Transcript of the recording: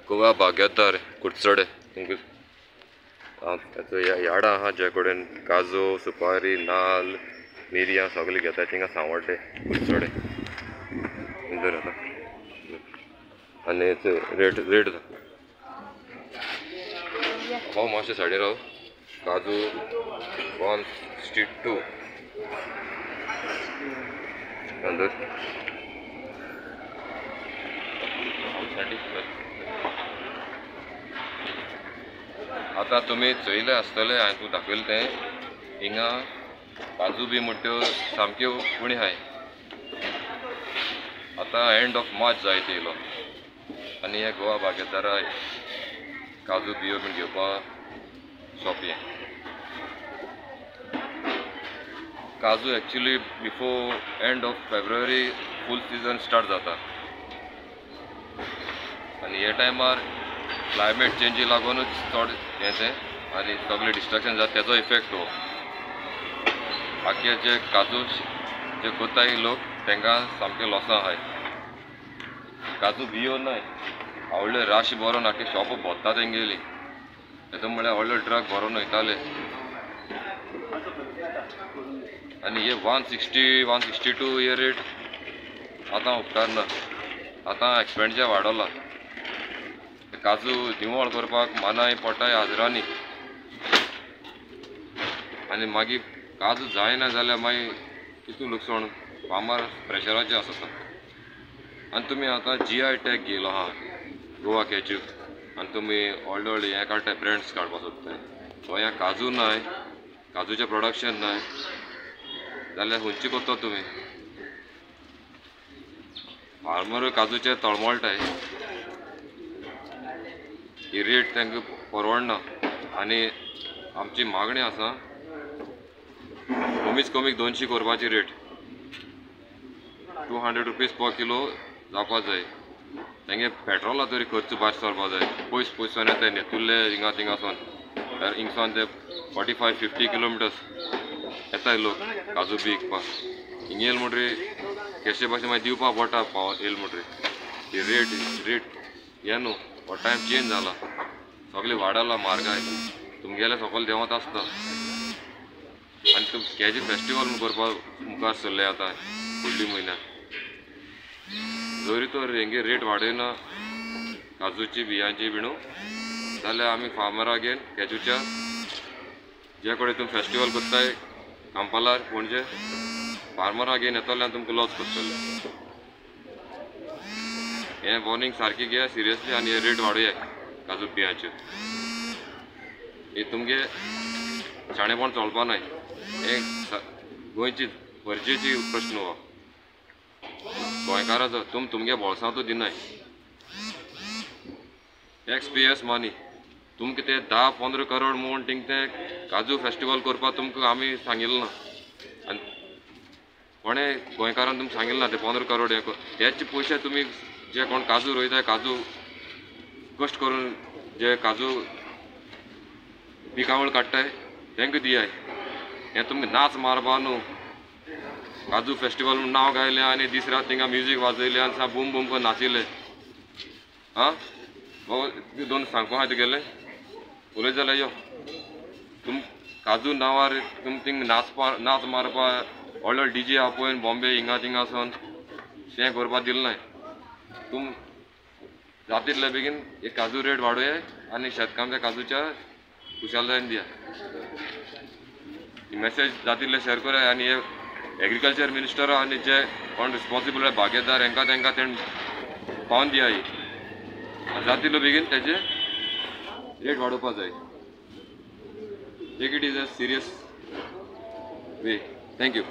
गोवा बागेदार कुडचडे झाडां आहा जे कडेन काजू सुपारी नाल्ल मिरयां सगळें घेता थिंगा सांवड्डे कुडचडे आनी रेट रेट हांव मातशें सायडीन राव काजू 162 आता तुम्ही चोयले आसतले हांवें तूं दाखयलें तें हिंगा काजू बी म्हणट्यो सामक्यो उणी आहाय. आता एंड ऑफ मार्च जायत येयलो आनी हे गोवा बागेदाराय काजू बियो बीन घेवपाक सोंपें. काजू actually before end of February फूल सीजन स्टार्ट जाता आनी हे टायमार क्लायमेट चेंजी लागूनच चड हें तें आनी सगळें डिस्ट्रक्शन जाता तेजो इफेक्ट हो. बाकी जे काजू जे कोत्ताय लोक तांकां सामके लॉसां आहाय. काजू बियो नाय व्हडले राशी भरोन आख्खे शॉप भोत्ता तेंगेली तेजो म्हळ्यार व्हडले ट्रक भरोन वयताले आनी हे 162 हे रेट आतां उपकारना. आतां एक्सपेंडिचर वाडला. काजू निवळ करपाक मानाय पोटाय हाजरांनी आनी मागीर काजू जायना जाल्यार मागीर कितू लुकसाण फार्मार प्रेशराचेर आसता. आनी तुमी आतां GI टॅग घेयलो आहा गोवा कॅज्यू आनी तुमी व्हडले व्हडले हें काडटाय ब्रँड्स काडपाक सोदताय. गोंया काजू नाय काजूचें प्रोडक्शन नाय जाल्यार खंयची कोत्तो तुमी. फार्मर काजूचे तळमळटाय ही रेट तांकां परवडना आनी आमची मागणी आसा कमीच कमी 200 करपाची रेट 200 रुपीज पर किलो जावपा जाय. तेंगे पेट्रोला तरी खर्च भायर सरपा जाय. पयस पयसून येताय नेतुर्ले हिंगा थिंगासून हिंगसून ते 45-50 किलोमिटर्स येताय लोक काजू बी विकपाक. हिंग येयले म्हणटरी केशे भाशेन मागीर दिवपा पडटा येयले म्हणटरी ही रेट हे न्हू हो टायम चेंज जाला सगळें वाडला म्हारगाय. तुमगेले सकयल देंवत आसता आनी तुम कॅज्यू फेस्टिवल करपाक मुखार सरले आतां फुडल्या म्हयन्याक. जरी तर हेंगे रेट वाडयना काजूची बियांची बिणू जाल्यार आमी फार्मराक घेवन कॅज्यूच्या जे कडेन तुमी फेस्टिवल करताय कांपालार पणजे फार्मराक घेवन येतले आनी तुमकां लॉस करतले. हें वॉर्निंग सारकी घेया सिरियसली आनी हे रेट वाडोवया काजू बियांचे. ही तुमगे शाणेपण चलपा नाय. हे गोंयची गरजेची प्रश्न हो. गोंयकाराचो तुमगे बोळसांतूच दिनाय टॅक्स पेयर्स मनी. तुमकां ते 10-15 करोड म्हूण थिंग ते काजू फेस्टिवल करपाक तुमकां आमी सांगिल्लें ना आनी कोणें गोंयकारान तुमकां सांगिल्लें ना ते 15 करोड हेचे पयशे तुमी जे कोण काजू रोयताय काजू कश्ट करून जे काजू पिकावळ काडटाय तांकां दियाय. हें तुमकां नाच मारपा न्हू. काजू फेस्टिवल म्हूण नांव घायलें आनी दीस रात थिंगा म्युजीक वाजयलें आनी सा बूम बूम करून नाचिले. आं बाबा दोन सांगपा आहा तुगेलें उलयत जाल्यार यो तुम काजू नांवार तुम थिंग नाच मारपा व्हडलो DJ आपयन बॉम्बे हिंगा थिंगासून तें करपाक दिलें नाय. तुम जाता तितले बेगीन हे काजू रेट वाडोवया आनी शेतकामत्या काजूच्या खुशालकायेन दिया. ही मॅसेज जाता तितले शेअर करूया आनी हे एग्रीकल्चर मिनिस्टर आनी जे कोण रिस्पॉन्सिबल आहाय बागेदार तांकां तें पावन दिया. ही जाता तितलो बेगीन तेजे रेट वाडोवपा जाय. Take it is a serious way. Thank you.